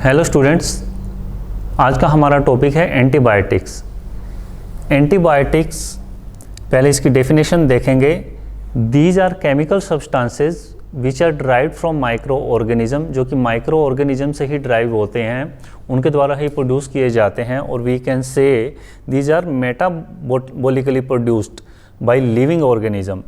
Hello students, आज का हमारा टॉपिक है एंटीबायोटिक्स। एंटीबायोटिक्स, पहले इसकी डेफिनेशन देखेंगे। These are chemical substances which are derived from micro organism, जो कि माइक्रो ऑर्गेनिज्म से ही ड्राइव होते हैं, उनके द्वारा ही प्रोड्यूस किए जाते हैं। और we can say these are metabolically produced by living organism,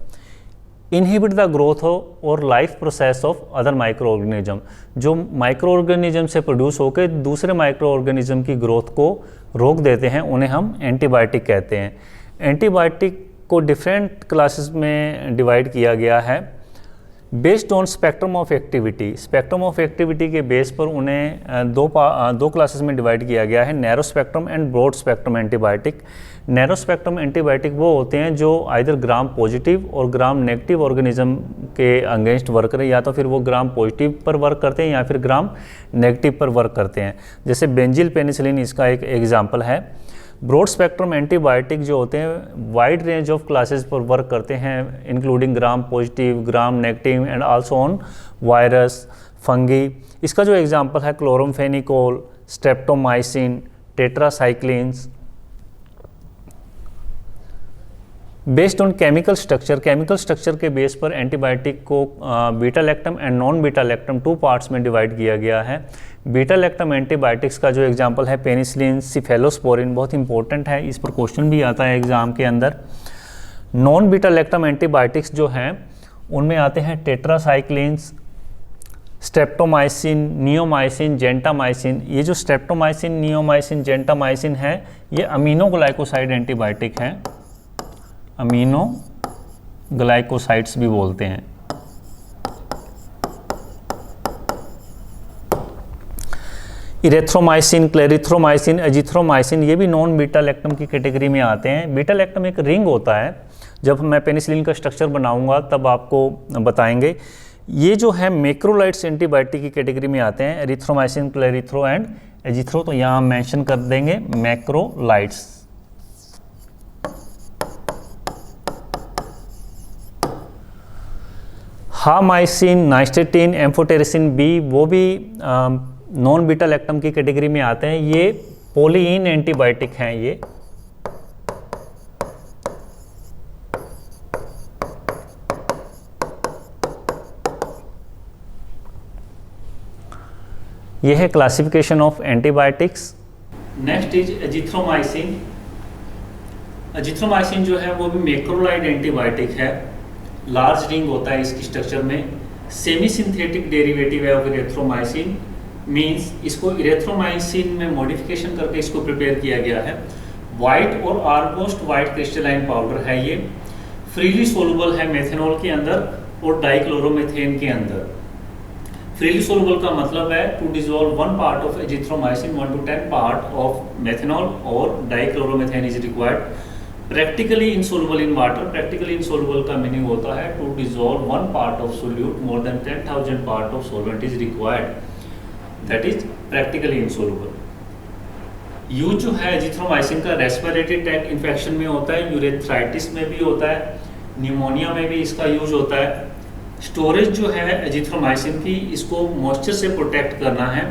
inhibit the growth और life process of other micro organism, जो माइक्रो ऑर्गेनिज्म से प्रोड्यूस होकर दूसरे माइक्रो ऑर्गेनिज्म की ग्रोथ को रोक देते हैं, उन्हें हम एंटीबायोटिक कहते हैं। एंटीबायोटिक को डिफरेंट क्लासेस में डिवाइड किया गया है based on spectrum of activity. Spectrum of activity के बेस पर उन्हें दो क्लासेस में डिवाइड किया गया है, narrow spectrum and broad spectrum antibiotic. Narrow spectrum antibiotic वो होते हैं जो आइदर ग्राम पॉजिटिव और ग्राम नेगेटिव ऑर्गेनिज्म के अगेंस्ट वर्क करें, या तो फिर वो ग्राम पॉजिटिव पर वर्क करते हैं या फिर ग्राम नेगेटिव पर वर्क करते हैं। जैसे बेंजिल पेनिसिलिन इसका एक एग्जाम्पल है। ब्रॉड स्पेक्ट्रम एंटीबायोटिक जो होते हैं वाइड रेंज ऑफ क्लासेस पर वर्क करते हैं, including gram positive, gram negative and also on virus, fungi. इसका जो एग्जांपल है chloramphenicol, streptomycin, tetracyclines. Based on chemical structure के बेस पर एंटीबायोटिक को beta lactam and non beta lactam 2 parts में डिवाइड किया गया है। बीटा लैक्टम एंटीबायोटिक्स का जो एग्जांपल है पेनिसिलिन, सिफेलोस्पोरिन, बहुत इंपॉर्टेंट है, इस पर क्वेश्चन भी आता है एग्जाम के अंदर। नॉन बीटा लैक्टम एंटीबायोटिक्स जो हैं उनमें आते हैं टेट्रासाइक्लिन्स, स्ट्रेप्टोमाइसिन, नियोमाइसिन, जेंटामाइसिन। ये जो स्ट्रेप्टोमाइसिन, नियोमाइसिन, जेंटामाइसिन है, ये अमीनो ग्लाइकोसाइड एंटीबायोटिक हैं, अमीनो ग्लाइकोसाइड्स भी बोलते हैं। इरेथ्रोमाइसिन, क्लेरिथ्रोमाइसिन, एजिथ्रोमाइसिन, ये भी नॉन बीटा लैक्टम की कैटेगरी में आते हैं। बीटा लैक्टम एक रिंग होता है, जब मैं पेनिसिलिन का स्ट्रक्चर बनाऊंगा तब आपको बताएंगे। ये जो है मैक्रोलाइड्स एंटीबायोटिक की कैटेगरी में आते हैं, एरिथ्रोमाइसिन, क्लेरिथ्रो एंड एजिथ्रो, तो यहाँ मेंशन कर देंगे मैक्रोलाइड्स। हामाइसिन, नाइस्टेटिन, एम्फोटेरिसिन बी, वो भी नॉन बीटा लैक्टम की कैटेगरी में आते हैं। ये पॉलीइन एंटीबायोटिक हैं। ये है classification of antibiotics. Next is azithromycin. Azithromycin जो है वो भी मैक्रोलाइड एंटीबायोटिक है, लार्ज रिंग होता है इसकी स्ट्रक्चर में, सेमी सिंथेटिक डेरिवेटिव है ऑफ इरेथ्रोमाइसिन, मींस इसको इरेथ्रोमाइसिन में मॉडिफिकेशन करके इसको प्रिपेयर किया गया है। वाइट और ऑलमोस्ट वाइट क्रिस्टलाइन पाउडर है ये, फ्रीली सोलुबल है मेथनॉल के अंदर और डाइक्लोरोमेथेन के अंदर। फ्रीली सोलुबल का मतलब है to dissolve 1 part of azithromycin 1 to 10 part of methanol, और dichloromethane is required. Practically insoluble in water, practically insoluble का मीनिंग होता है to dissolve 1 part of solute more than 10,000 part of solvent is required, that is practically insoluble. Use जो है azithromycin का respiratory tract infection में होता है, urethritis में भी होता है, निमोनिया में भी इसका यूज होता है। स्टोरेज जो है एजिथ्रोमाइसिन की, इसको मॉइस्चर से प्रोटेक्ट करना है।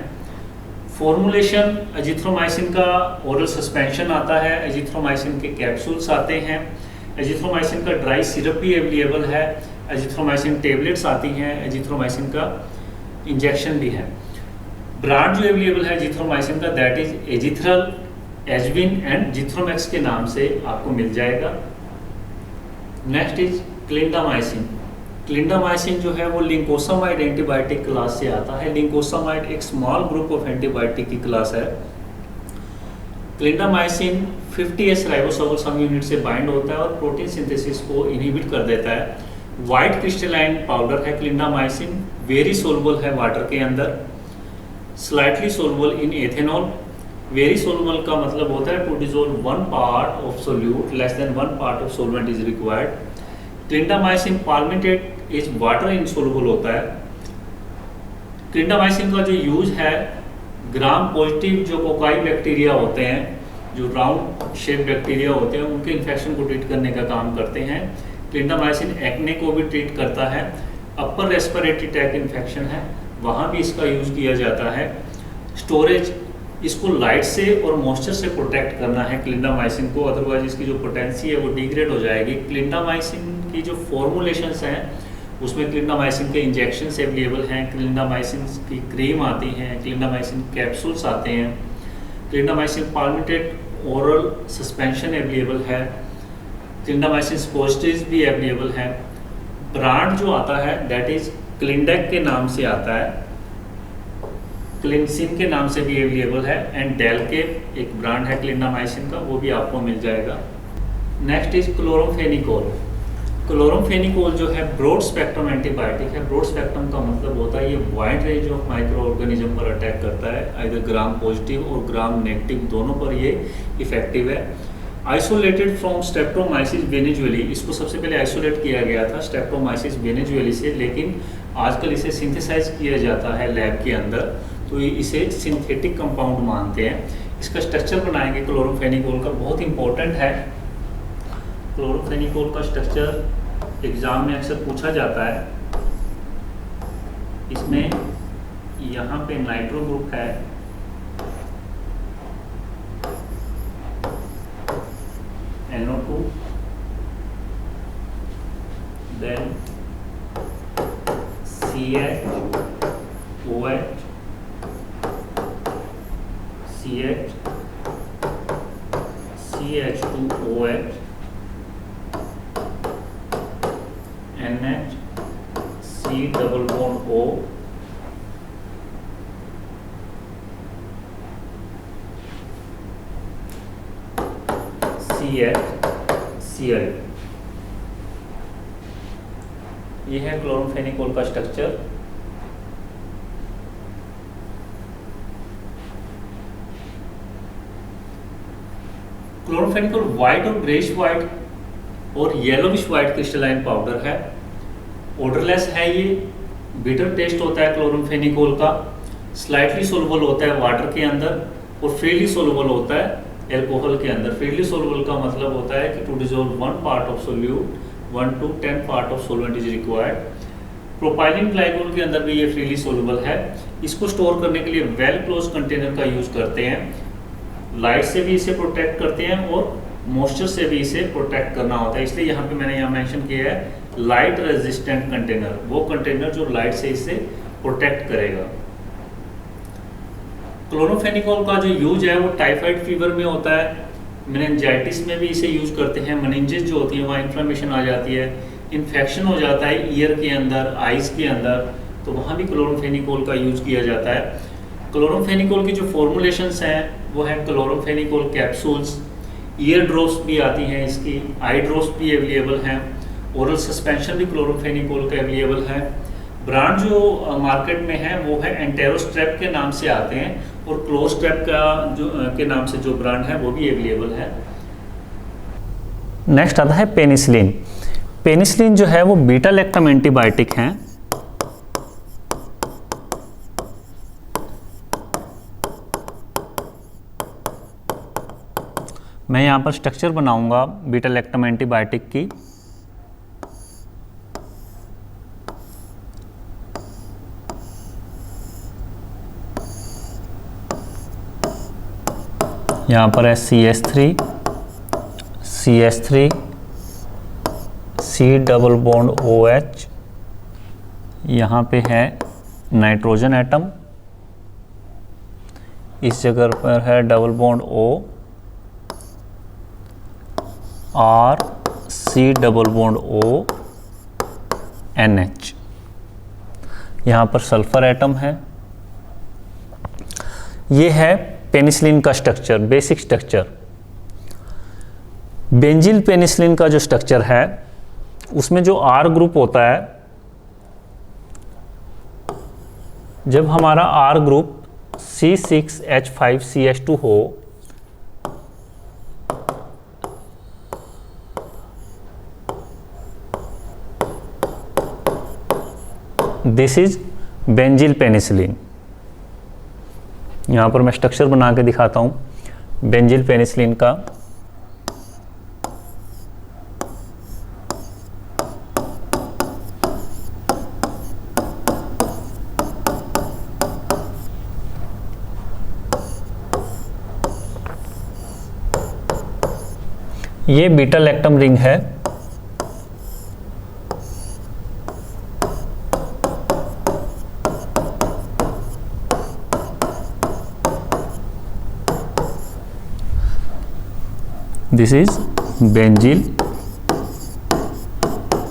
फॉर्मुलेशन एजिथ्रोमाइसिन का ओरल सस्पेंशन आता है, एजिथ्रोमाइसिन के कैप्सूल्स आते हैं, एजिथ्रोमाइसिन का ड्राई सिरप भी अवेलेबल है, एजिथ्रोमाइसिन टेबलेट्स आती हैं, एजिथ्रोमाइसिन का इंजेक्शन भी है। ब्रांड जो अवेलेबल है एजिथ्रोमाइसिन का, दैट इज एजिथ्रल, एजविन एंड जिथ्रोमैक्स के नाम से आपको मिल जाएगा। Next is clindamycin. क्लिंडामाइसिन जो है वो लिंकोसामाइड एंटीबायोटिक क्लास से आता है। लिंकोसामाइड एक स्मॉल ग्रुप ऑफ एंटीबायोटिक की क्लास है। क्लिंडामाइसिन 50S राइबोसोमल सम यूनिट से बाइंड होता है और प्रोटीन सिंथेसिस को इनहिबिट कर देता है। वाइट क्रिस्टलाइन पाउडर है क्लिंडामाइसिन, वेरी सोलुबल है वाटर के अंदर, slightly soluble in ethanol. Very soluble का मतलब होता है to dissolve 1 part of solute less than 1 part of solvent is required. Clindamycin palmitate is water insoluble होता है। क्लिंडामाइसिन का जो यूज है, ग्राम पॉजिटिव जो कोकाई बैक्टीरिया होते हैं, जो राउंड शेप बैक्टीरिया होते हैं, उनके इन्फेक्शन को ट्रीट करने का काम करते हैं। क्लिंडामाइसिन एक्ने को भी ट्रीट करता है। अपर रेस्पिरेटरी ट्रैक्ट इन्फेक्शन है, वहाँ भी इसका यूज़ किया जाता है। स्टोरेज, इसको लाइट से और मॉइस्चर से प्रोटेक्ट करना है क्लिंडामाइसिन को, अदरवाइज इसकी जो पोटेंसी है वो डिग्रेड हो जाएगी। क्लिंडामाइसिन की जो फॉर्मुलेशंस हैं उसमें क्लिंडामाइसिन के इंजेक्शंस अवेलेबल हैं, क्लिंडामाइसिन की क्रीम आती हैं, क्लिंडामाइसिन कैप्सूल्स आते हैं, क्लिंडामाइसिन पाल्मिटेड ओरल सस्पेंशन अवेलेबल है, क्लिंडामाइसिन स्पोस्टिज भी अवेलेबल है। ब्रांड जो आता है दैट इज क्लिंडेक के नाम से आता है, क्लिनसिन के नाम से भी अवेलेबल है, एंड डेल के एक ब्रांड है क्लिंडामाइसिन का, वो भी आपको मिल जाएगा। Next is क्लोरोफेनिकोल। क्लोरोफेनिकोल जो है ब्रॉड स्पेक्ट्रम एंटीबायोटिक है। ब्रॉड स्पेक्ट्रम का मतलब होता है ये wide range of micro organism पर अटैक करता है, आइदर ग्राम पॉजिटिव और ग्राम नेगेटिव दोनों पर ये इफेक्टिव है। आइसोलेटेड फ्रॉम स्ट्रेप्टोमाइसिस वेनेजुएली, इसको सबसे पहले आइसोलेट किया गया था स्ट्रेप्टोमाइसिस वेनेजुएली से, लेकिन आजकल इसे सिंथेसाइज किया जाता है लैब के अंदर, तो इसे सिंथेटिक कंपाउंड मानते हैं। इसका स्ट्रक्चर बनाएंगे क्लोरोफेनिकोल का, बहुत इंपॉर्टेंट है। क्लोरोफेनिकोल का स्ट्रक्चर एग्जाम में अक्सर पूछा जाता है। इसमें यहाँ पे नाइट्रो ग्रुप है, NO2, then CH, OH, CH, CH2OH, NH, C double bond O, CH, Cl। ये है क्लोरोफेनिकोल का स्ट्रक्चर। क्लोरोफेनिकोल व्हाइट और ग्रेश व्हाइट और येलोविश व्हाइट क्रिस्टलाइन पाउडर है, ओडरलेस है ये, बिटर टेस्ट होता है क्लोरोफेनिकोल का, स्लाइटली सोलुबल होता है वाटर के अंदर और फ्रीली सोलुबल होता है एल्कोहल के अंदर। फ्रीली सोलुबल का मतलब होता है कि to dissolve 1 part of solute 1 to 10 part of solvent is required. Propylene glycol के अंदर भी ये फ्रीली सोलुबल है। इसको स्टोर करने के लिए वेल क्लोज कंटेनर का यूज करते हैं, लाइट से भी इसे प्रोटेक्ट करते हैं और मॉइस्चर से भी इसे प्रोटेक्ट करना होता है, इसलिए यहाँ पे मैंने यहाँ मेंशन किया है लाइट रेजिस्टेंट कंटेनर, वो कंटेनर जो लाइट से इसे प्रोटेक्ट करेगा। क्लोरोफेनिकोल का जो यूज है वो टाइफाइड फीवर में होता है, मेनिंजाइटिस में भी इसे यूज करते हैं, मेनिंजेस जो होती है वहाँ इन्फ्लेमेशन आ जाती है, इन्फेक्शन हो जाता है ईयर के अंदर, आइज के अंदर, तो वहाँ भी क्लोरोफेनिकोल का यूज किया जाता है। क्लोरोफेनिकोल की जो फॉर्मुलेशंस हैं वो है क्लोरोफेनिकोल कैप्सूल्स, ईयर ड्रॉप्स भी आती हैं इसकी, आई ड्रॉप्स भी अवेलेबल हैं, ओरल सस्पेंशन भी क्लोरोफेनिकोल का अवेलेबल है। ब्रांड जो मार्केट में है वो है एंटेरोस्ट्रेप के नाम से आते हैं और क्लोस्ट्रेप का जो के नाम से जो ब्रांड है वो भी अवेलेबल है। नेक्स्ट आता है पेनिसिलिन। पेनिसिलिन जो है वो बीटा लैक्टम एंटीबायोटिक हैं। मैं यहाँ पर स्ट्रक्चर बनाऊंगा बीटा लैक्टम एंटीबायोटिक की। यहाँ पर है CH3, CH3, C double bond OH, यहाँ पे है नाइट्रोजन एटम, इस जगह पर है डबल बॉन्ड O और C double bond O NH, यहाँ पर सल्फर एटम है। ये है पेनिसिलिन का structure, basic structure. Benzyl penicillin का जो स्ट्रक्चर है उसमें जो R ग्रुप होता है, जब हमारा R ग्रुप C6H5CH2 हो दिस इज बेंजिल पेनिसिलिन। यहाँ पर मैं स्ट्रक्चर बना के दिखाता हूँ बेंजिल पेनिसिलिन का। ये बीटा लैक्टम रिंग है। This is बेंजील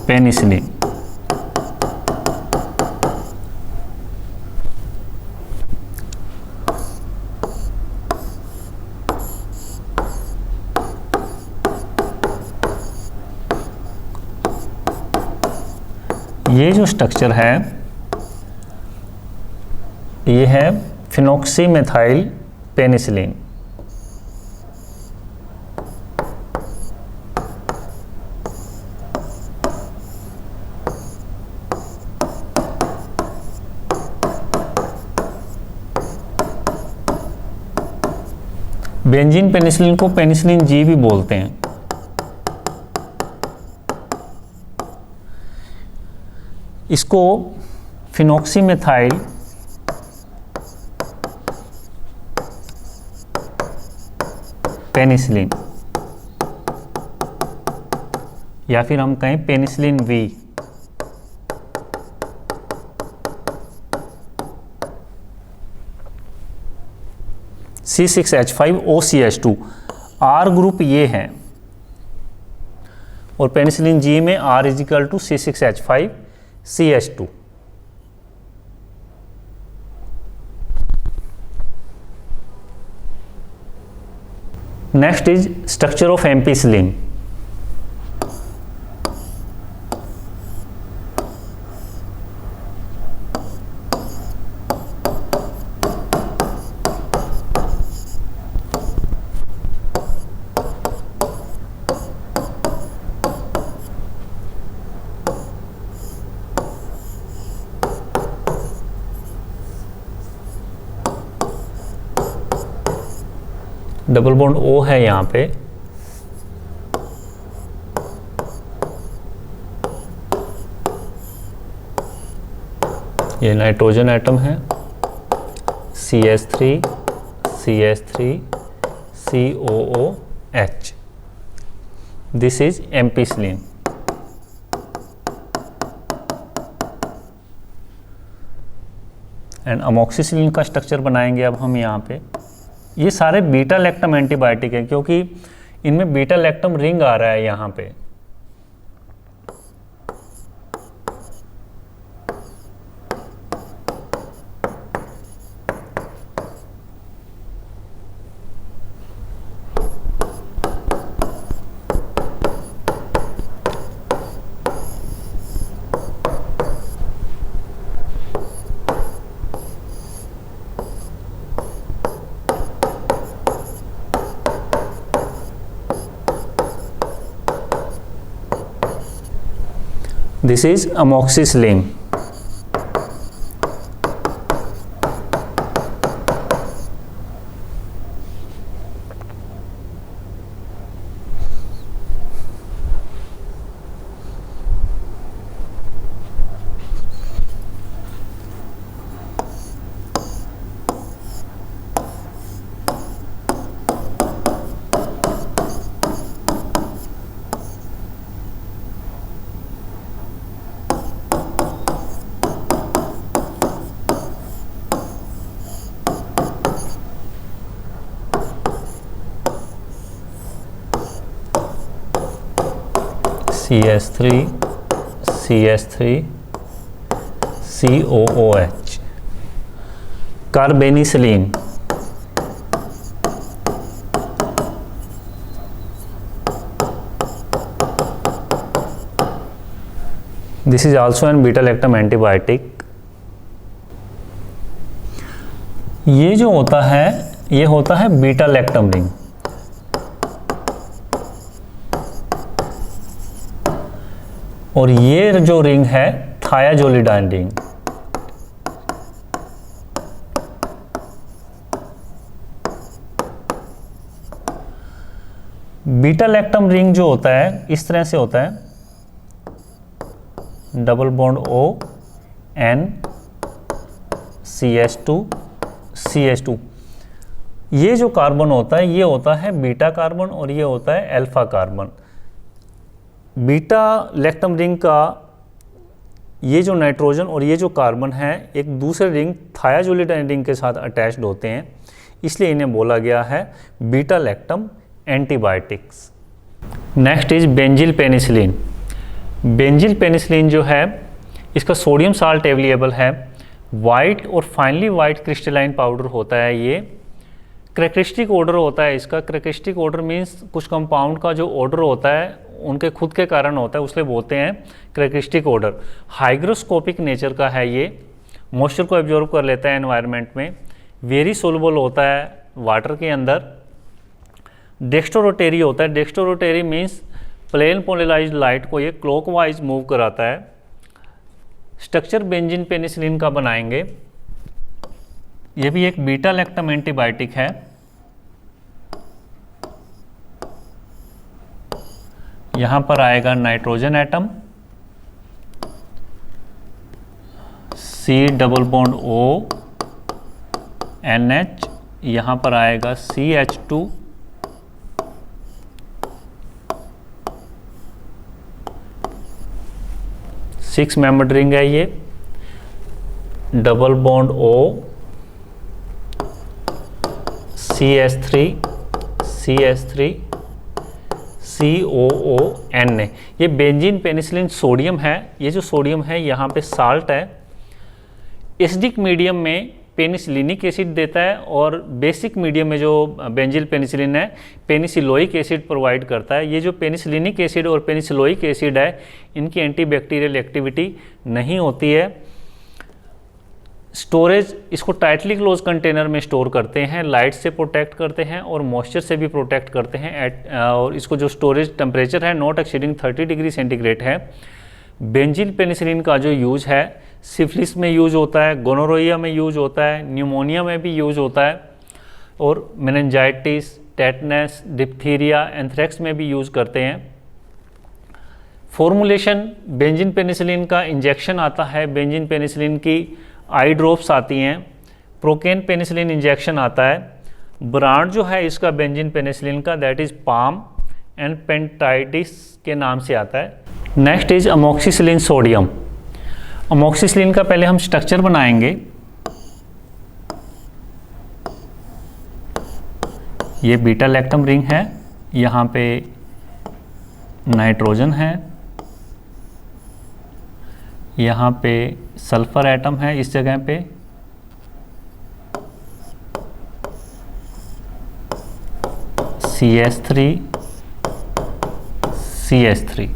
penicillin. ये जो स्ट्रक्चर है ये है फिनोक्सीमेथाइल पेनिसिलिन। बेंजीन पेनिसिलिन को पेनिसिलिन जी भी बोलते हैं। इसको फिनोक्सीमेथाइल पेनिसिलिन या फिर हम कहें penicillin V, C6H5OCH2 R group ये है और पेनिसिलिन जी में R = C6H5CH2। Next is structure of ampicillin. Double bond O है यहाँ पे, ये नाइट्रोजन एटम है, CH3 CH3 COOH। This is ampicillin. And amoxicillin का स्ट्रक्चर बनाएंगे अब हम यहाँ पे। ये सारे बीटा लैक्टम एंटीबायोटिक हैं क्योंकि इनमें बीटा लैक्टम रिंग आ रहा है यहाँ पे। This is amoxicillin. CH3 CH3 COOH। Carbenicillin, this is also an beta lactam antibiotic. ये जो होता है ये होता है बीटा लैक्टम रिंग। और ये जो रिंग है थायाजोलिडाइन रिंग। बीटा लैक्टम रिंग जो होता है इस तरह से होता है, double bond O N CH2 CH2। ये जो कार्बन होता है ये होता है बीटा कार्बन और ये होता है alpha carbon. Beta lactam ring का ये जो नाइट्रोजन और ये जो कार्बन है एक दूसरे रिंग थायाजोलिडाइन रिंग के साथ अटैच्ड होते हैं, इसलिए इन्हें बोला गया है beta lactam antibiotics. Next is benzyl penicillin. Benzyl penicillin जो है इसका सोडियम साल्ट अवेलेबल है, वाइट और फाइनली वाइट क्रिस्टलाइन पाउडर होता है। ये कैरेक्टरिस्टिक ऑर्डर होता है इसका। कैरेक्टरिस्टिक ऑर्डर मीन्स कुछ कंपाउंड का जो ऑर्डर होता है उनके खुद के कारण होता है, उसलिए बोलते हैं कैरेक्टरिस्टिक ऑर्डर। हाइग्रोस्कोपिक नेचर का है ये, मॉइस्चर को एब्जॉर्ब कर लेता है एनवायरनमेंट में, वेरी सोलुबल होता है वाटर के अंदर। डेक्स्ट्रोरोटरी होता है। डेक्स्ट्रोरोटरी मीन्स प्लेन पोलराइज्ड लाइट को ये क्लॉकवाइज मूव कराता है। स्ट्रक्चर बेंजीन पेनिसिलिन का बनाएंगे। ये भी एक बीटा लैक्टम एंटीबायोटिक है। यहाँ पर आएगा nitrogen atom, C double bond O NH, यहाँ पर आएगा CH2, सिक्स मेंबर्ड रिंग है ये, double bond O CH3 CH3 COON। ये बेंजीन पेनिसिलिन सोडियम है। ये जो सोडियम है यहाँ पे साल्ट है। एसिडिक मीडियम में पेनिसिलिनिक एसिड देता है और बेसिक मीडियम में जो बेंजिल पेनिसिलिन है पेनिसिलोइक एसिड प्रोवाइड करता है। ये जो पेनिसिलिनिक एसिड और पेनिसिलोइक एसिड है इनकी एंटीबैक्टीरियल एक्टिविटी नहीं होती है। स्टोरेज, इसको टाइटली क्लोज कंटेनर में स्टोर करते हैं, लाइट से प्रोटेक्ट करते हैं और मॉइस्चर से भी प्रोटेक्ट करते हैं। और इसको जो स्टोरेज टेम्परेचर है नॉट एक्सीडिंग 30 डिग्री सेंटीग्रेड है। बेंजिल पेनिसिलिन का जो यूज है सिफिलिस में यूज होता है, गोनोरोइया में यूज होता है, न्यूमोनिया में भी यूज होता है और मेनिंजाइटिस, टेटनस, डिप्थीरिया, एंथ्रेक्स में भी यूज करते हैं। फॉर्मुलेशन बेंजिन पेनिसिलिन का इंजेक्शन आता है, बेंजिन पेनिसिलिन की आई ड्रॉप्स आती हैं, प्रोकेन पेनिसिलिन इंजेक्शन आता है। ब्रांड जो है इसका बेंजिन पेनिसिलिन का दैट इज पाम एंड पेंटाइटिस के नाम से आता है। Next is amoxicillin sodium. Amoxicillin का पहले हम स्ट्रक्चर बनाएंगे। ये बीटा लैक्टम रिंग है, यहाँ पे नाइट्रोजन है, यहाँ पे सल्फर एटम है इस जगह पे, CH3 CH3,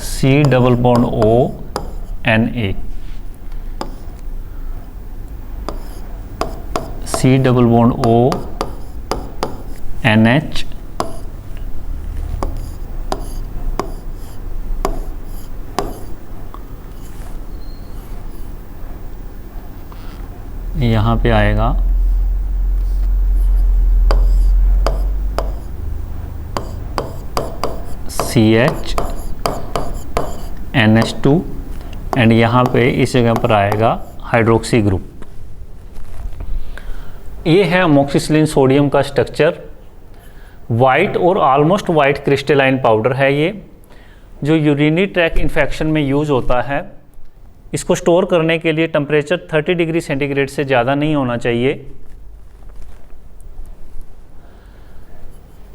C double bond O Na, C double bond O NH, यहाँ पे आएगा CH NH2 एंड यहाँ पे इस जगह पर आएगा हाइड्रोक्सी ग्रुप। ये है अमोक्सिसिलिन सोडियम का स्ट्रक्चर। वाइट और ऑलमोस्ट वाइट क्रिस्टलाइन पाउडर है ये, जो यूरिनरी ट्रैक इन्फेक्शन में यूज होता है। इसको स्टोर करने के लिए टेम्परेचर 30 डिग्री सेंटीग्रेड से ज़्यादा नहीं होना चाहिए।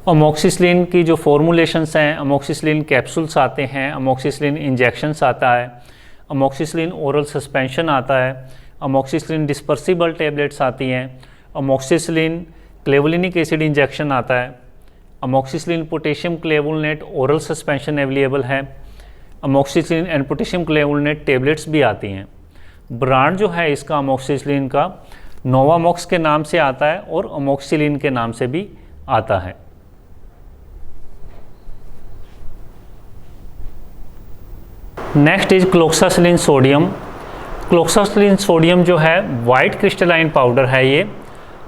अमोक्सिसिलिन की जो फॉर्मुलेशंस हैं, अमोक्सिसिलिन कैप्सूल्स आते हैं, अमोक्सिसिलिन इंजेक्शंस आता है, अमोक्सिसिलिन ओरल सस्पेंशन आता है, अमोक्सिसिलिन डिस्पर्सिबल टैबलेट्स आती हैं, अमोक्सिसिलिन क्लेवुलिनिक एसिड इंजेक्शन आता है, amoxicillin potassium clavulanate oral suspension available है, amoxicillin and potassium clavulanate tablets भी आती हैं। ब्रांड जो है इसका अमोक्सिसिलिन का नोवामॉक्स के नाम से आता है और अमोक्सिलिन के नाम से भी आता है। Next is cloxacillin sodium. Cloxacillin sodium जो है वाइट क्रिस्टलाइन पाउडर है। ये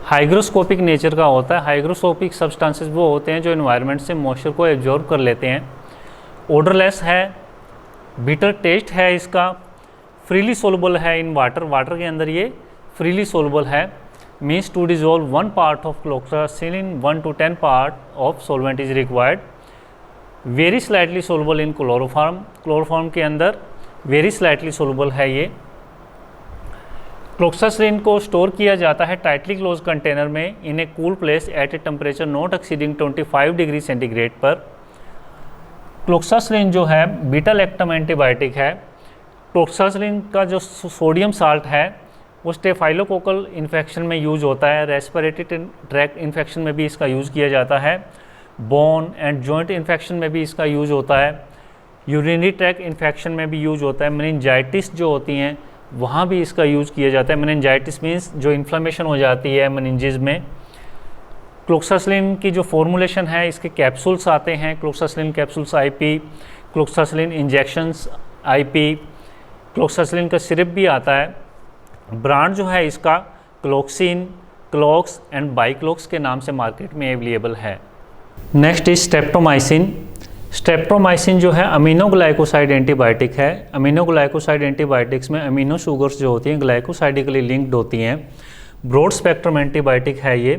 हाइग्रोस्कोपिक नेचर का होता है। हाइग्रोस्कोपिक सब्सटेंसेस वो होते हैं जो एनवायरनमेंट से मॉइस्चर को एब्जॉर्ब कर लेते हैं। ओडरलेस है, बिटर टेस्ट है इसका, फ्रीली सोलुबल है इन वाटर, वाटर के अंदर ये फ्रीली सोलुबल है। means to dissolve 1 part of cloxacillin 1 to 10 part of solvent is required. Very slightly soluble in chloroform, chloroform के अंदर वेरी स्लाइटली सोलबल है ये। क्लोक्सासिलिन को स्टोर किया जाता है टाइटली क्लोज कंटेनर में in a cool place at a temperature not exceeding 25 degree centigrade पर। क्लोक्सासिलिन जो है बीटा लैक्टम एंटीबायोटिक है। क्लोक्सासिलिन का जो सोडियम साल्ट है वो स्टेफाइलोकोकल इन्फेक्शन में यूज होता है, रेस्पिरेटरी ट्रैक्ट इन्फेक्शन में भी इसका यूज़ किया जाता है, बोन एंड जॉइंट इन्फेक्शन में भी इसका यूज होता है, यूरिनरी ट्रैक्ट इन्फेक्शन में भी यूज होता है, मेनिंजाइटिस जो होती हैं वहाँ भी इसका यूज़ किया जाता है। मेनिंजाइटिस मीन्स जो इन्फ्लेमेशन हो जाती है मेनिंजेस में। क्लोक्सासिलिन की जो फॉर्मुलेशन है, इसके कैप्सूल्स आते हैं, cloxacillin capsules IP, cloxacillin injections IP, cloxacillin का सिरप भी आता है। ब्रांड जो है इसका क्लोक्सिन, क्लोक्स एंड बाइक्लोक्स के नाम से मार्केट में अवेलेबल है। Next is streptomycin. स्ट्रेप्टोमाइसिन जो है अमीनोग्लाइकोसाइड एंटीबायोटिक है। अमीनोग्लाइकोसाइड एंटीबायोटिक्स में अमीनो शुगर्स जो होती हैं ग्लाइकोसाइडिकली लिंक्ड होती हैं। ब्रॉड स्पेक्ट्रम एंटीबायोटिक है ये,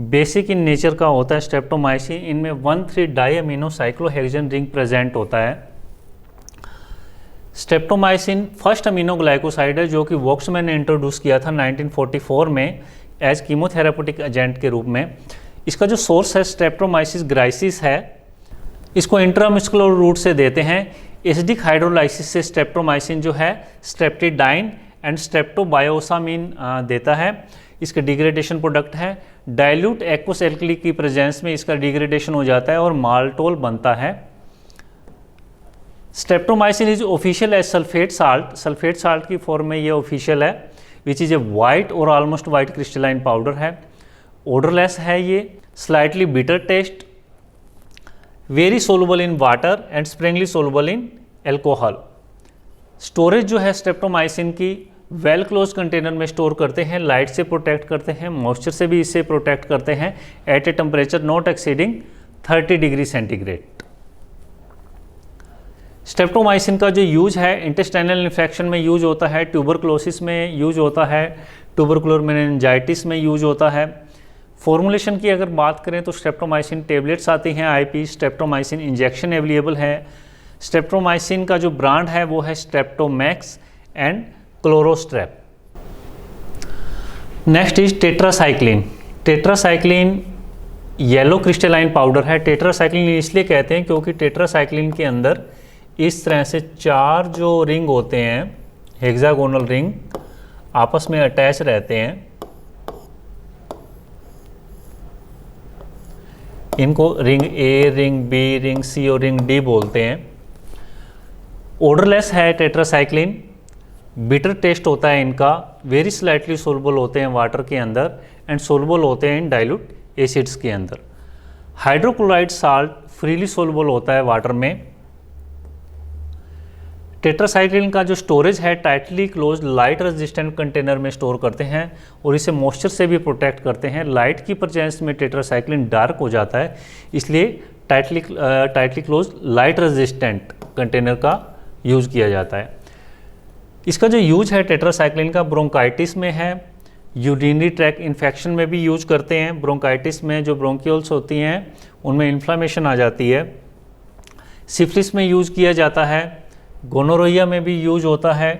बेसिक इन नेचर का होता है स्ट्रेप्टोमाइसिन। इनमें 1,3-डाई अमीनो साइक्लोहेक्सेन रिंग प्रेजेंट होता है। स्ट्रेप्टोमाइसिन फर्स्ट अमीनोग्लाइकोसाइड है जो कि वॉक्समैन ने इंट्रोड्यूस किया था 1944 में एज कीमोथेरापेटिक एजेंट के रूप में। इसका जो सोर्स है स्ट्रेप्टोमाइसिस ग्राइसिस है, इसको इंट्रामस्कुलर रूट से देते हैं। एसिडिक हाइड्रोलाइसिस से स्ट्रेप्टोमाइसिन जो है स्ट्रेप्टिडाइन एंड स्ट्रेप्टोबायोसामिन देता है। इसका डिग्रेडेशन प्रोडक्ट है। डाइल्यूट एक्वस एल्कली की प्रेजेंस में इसका डिग्रेडेशन हो जाता है और माल्टोल बनता है। Streptomycin is official as sulphate salt. Sulphate salt की फॉर्म में ये ऑफिशियल है, विच इज ए वाइट और ऑलमोस्ट वाइट क्रिस्टलाइन पाउडर है। ओडरलेस है ये, slightly bitter taste, very soluble in water and sparingly soluble in alcohol. Storage जो है स्ट्रेप्टोमाइसिन की वेल क्लोज कंटेनर में स्टोर करते हैं, लाइट से प्रोटेक्ट करते हैं, मॉइस्चर से भी इससे प्रोटेक्ट करते हैं at a temperature not exceeding 30 degree centigrade. Streptomycin का जो यूज है इंटेस्टाइनल इन्फेक्शन में यूज होता है, ट्यूबरक्लोसिस में यूज होता है, ट्यूबरकुलर मेनिंजाइटिस में यूज होता है। फॉर्मुलेशन की अगर बात करें तो स्ट्रेप्टोमाइसिन टेबलेट्स आती हैं आईपी, स्ट्रेप्टोमाइसिन इंजेक्शन अवेलेबल है। स्ट्रेप्टोमाइसिन का जो ब्रांड है वो है Streptomax and Chlorostrep. Next is tetracycline. Tetracycline yellow crystalline powder है। टेट्रासाइक्लिन इसलिए कहते हैं क्योंकि टेट्रासाइक्लिन के अंदर इस तरह से 4 जो रिंग होते हैं, हेक्सागोनल रिंग, आपस में अटैच रहते हैं। इनको रिंग ए, रिंग बी, रिंग सी और रिंग डी बोलते हैं। ओडरलेस है टेट्रासाइक्लिन, बिटर टेस्ट होता है इनका, वेरी स्लाइटली सोलबल होते हैं वाटर के अंदर एंड सोलबल होते हैं इन डाइल्यूट एसिड्स के अंदर। हाइड्रोक्लोराइड साल्ट फ्रीली सोलबल होता है वाटर में। टेट्रासाइक्लिन का जो स्टोरेज है tightly closed light resistant container में स्टोर करते हैं और इसे मॉइस्चर से भी प्रोटेक्ट करते हैं। लाइट की प्रेजेंस में टेट्रासाइक्लिन डार्क हो जाता है, इसलिए tightly closed light resistant container का यूज़ किया जाता है। इसका जो यूज है टेट्रासाइक्लिन का ब्रोंकाइटिस में है, यूरिनरी ट्रैक्ट इन्फेक्शन में भी यूज करते हैं। ब्रोंकाइटिस में जो ब्रोंकियोल्स होती हैं उनमें इन्फ्लामेशन आ जाती है। सिफिलिस में यूज किया जाता है, गोनोरोइया में भी यूज होता है।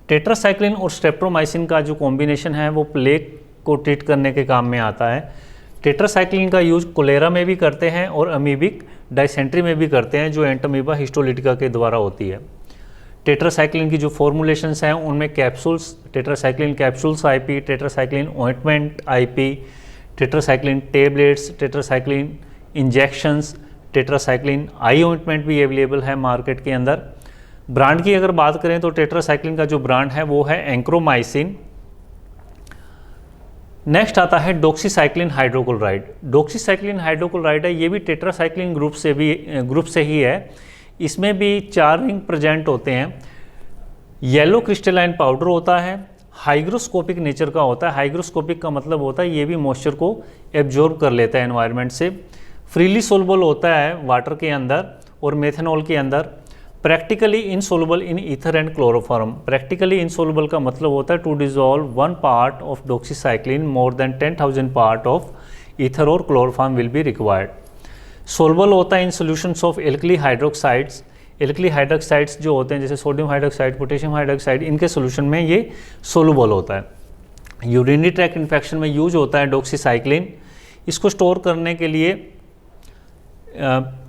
टेट्रासाइक्लिन और स्ट्रेप्टोमाइसिन का जो कॉम्बिनेशन है वो प्लेग को ट्रीट करने के काम में आता है। टेट्रासाइक्लिन का यूज कोलेरा में भी करते हैं और अमीबिक डायसेंट्री में भी करते हैं जो एंटोमीबा हिस्टोलिटिका के द्वारा होती है। टेट्रासाइक्लिन की जो फॉर्मुलेशंस हैं उनमें capsules, tetracycline capsules IP, tetracycline ointment IP, tetracycline tablets, tetracycline injections, tetracycline आई ऑइंटमेंट भी अवेलेबल है मार्केट के अंदर। ब्रांड की अगर बात करें तो टेट्रासाइक्लिन का जो ब्रांड है वो है एंक्रोमाइसिन। नेक्स्ट आता है डॉक्सीसाइक्लिन हाइड्रोक्लोराइड। डॉक्सीसाइक्लिन हाइड्रोक्लोराइड है, ये भी टेट्रासाइक्लिन ग्रुप से ही है। इसमें भी 4 रिंग प्रेजेंट होते हैं। येलो क्रिस्टलाइन पाउडर होता है, हाइग्रोस्कोपिक नेचर का होता है। हाइग्रोस्कोपिक का मतलब होता है ये भी मॉइस्चर को एब्जॉर्ब कर लेता है एनवायरनमेंट से। फ्रीली सोलबल होता है वाटर के अंदर और मेथनॉल के अंदर। Practically insoluble in ether and chloroform. Practically insoluble का मतलब होता है to dissolve 1 part of doxycycline more than 10,000 part of ether और chloroform will be required. Soluble होता है in solutions of alkali hydroxides. Alkali hydroxides जो होते हैं जैसे सोडियम हाइड्रोक्साइड, पोटेशियम हाइड्रोक्साइड, इनके सोल्यूशन में ये सोलुबल होता है। यूरिनरी ट्रैक इन्फेक्शन में यूज होता है डॉक्सीसाइक्लिन। इसको स्टोर करने के लिए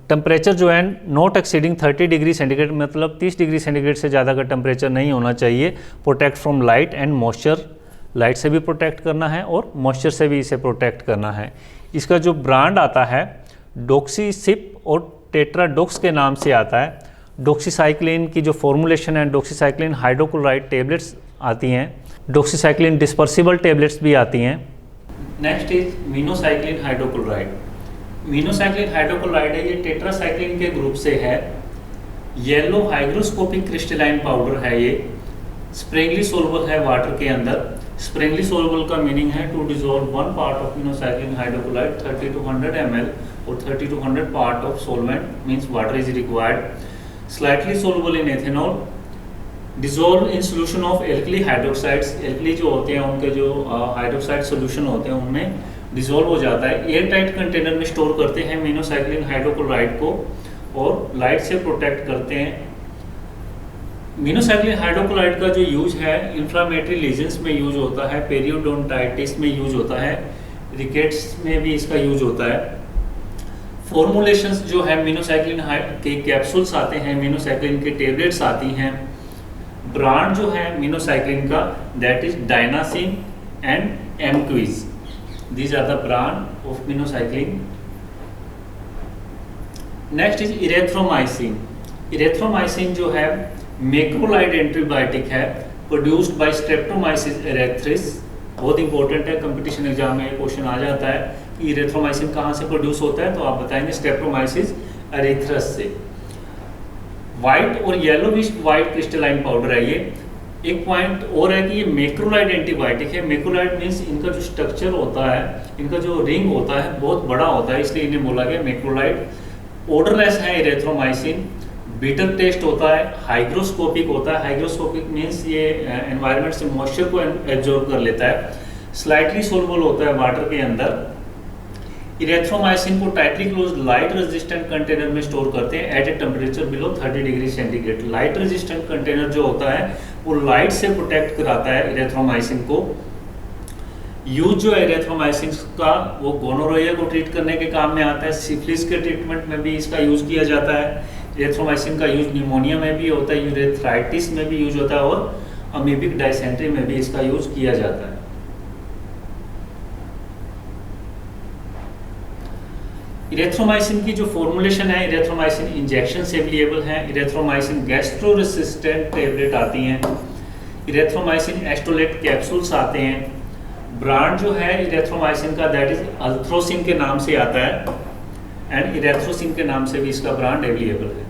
टेम्परेचर जो है नॉट एक्सीडिंग 30 डिग्री सेंटीग्रेड, मतलब 30 डिग्री सेंटीग्रेड से ज़्यादा का टेम्परेचर नहीं होना चाहिए। Protect from light and moisture, light से भी प्रोटेक्ट करना है और मॉइस्चर से भी इसे प्रोटेक्ट करना है। इसका जो ब्रांड आता है डॉक्सीसिप और टेट्राडॉक्स के नाम से आता है। डॉक्सीसाइक्लिन की जो फॉर्मुलेशन है, डॉक्सीसाइक्लिन हाइड्रोक्लोराइड टेबलेट्स आती हैं, डॉक्सीसाइक्लिन डिस्पर्सिबल टेबलेट्स भी आती हैं। Next is minocycline hydrochloride. Minocycline hydrochloride है, ये टेट्रासाइक्लिन के ग्रुप से है। येलो हाइग्रोस्कोपिक क्रिस्टलाइन पाउडर है, ये स्प्रिंगली सोलबल है वाटर के अंदर। स्प्रिंगली सोलबल का मीनिंग है to dissolve 1 part of minocycline hydrochloride 30 to 100 ml और 30 to 100 part of solvent means water is required. Slightly soluble in ethanol, dissolve in solution of alkali hydroxides. Alkali जो होते हैं उनके जो हाइड्रोक्साइड सोल्यूशन होते हैं उनमें डिजोल्व हो जाता है। एयर टाइट कंटेनर में स्टोर करते हैं मिनोसाइक्लिन हाइड्रोक्लोराइड को और लाइट से प्रोटेक्ट करते हैं। मिनोसाइक्लिन हाइड्रोक्लोराइड का जो यूज है इंफ्लामेटरी लीजन्स में यूज होता है, पेरियोडोंटाइटिस में यूज होता है, रिकेट्स में भी इसका यूज होता है। फॉर्मुलेशंस जो है मिनोसाइक्लिन के कैप्सूल्स आते हैं, मिनोसाइक्लिन के टेबलेट्स आती हैं। ब्रांड जो है मिनोसाइक्लिन का that is Dynacin and Emquiz, these are the brand of minocycline. Next is erythromycin. Erythromycin जो है मैक्रोलाइड एंटीबायोटिक है, प्रोड्यूस्ड बाय स्ट्रेप्टोमाइसिस एरेथ्रिस। बहुत इंपॉर्टेंट है, कंपटीशन एग्जाम में क्वेश्चन आ जाता है कि इरेथ्रोमाइसिन कहाँ से प्रोड्यूस होता है, तो आप बताएंगे स्ट्रेप्टोमाइसिस एरेथ्रिस से। व्हाइट और येलोविश व्हाइट क्रिस्टलाइन पाउडर है ये। एक पॉइंट और है कि ये मैक्रोलाइड एंटीबायोटिक है। मैक्रोलाइड मीन्स इनका जो स्ट्रक्चर होता है, इनका जो रिंग होता है बहुत बड़ा होता है, इसलिए इन्हें बोला गया मैक्रोलाइड। ओडरलेस है इरेथ्रोमाइसिन, बिटर टेस्ट होता है, हाइग्रोस्कोपिक होता है। हाइग्रोस्कोपिक मीन्स ये एनवायरनमेंट से मॉइस्चर को एब्जॉर्ब कर लेता है। स्लाइटली सोलबल होता है वाटर के अंदर। इरेथ्रोमाइसिन को tightly closed light resistant container में स्टोर करते हैं at a temperature below 30 degree centigrade. Light resistant container जो होता है वो लाइट से प्रोटेक्ट कराता है इरेथ्रोमाइसिन को। यूज जो है इरेथ्रोमाइसिन का वो गोनोरोया को ट्रीट करने के काम में आता है। सिफिलिस के ट्रीटमेंट में भी इसका यूज किया जाता है। इरेथ्रोमाइसिन का यूज निमोनिया में भी होता है, यूरेथ्राइटिस में भी यूज होता है और अमीबिक डायसेंट्री में भी इसका यूज किया जाता है। इरेथ्रोमाइसिन की जो फॉर्मुलेशन है, इरेथ्रोमाइसिन इंजेक्शन से अवेलेबल है। इरेथ्रोमाइसिन गैस्ट्रो रेसिस्टेंट टेबलेट आती हैं। इरेथ्रोमाइसिन एस्टोलेट कैप्सूल्स आते हैं। ब्रांड जो है इरेथ्रोमाइसिन का दैट इज अल्थ्रोसिन के नाम से आता है एंड इरेथ्रोसिन के नाम से भी इसका ब्रांड अवेलेबल है।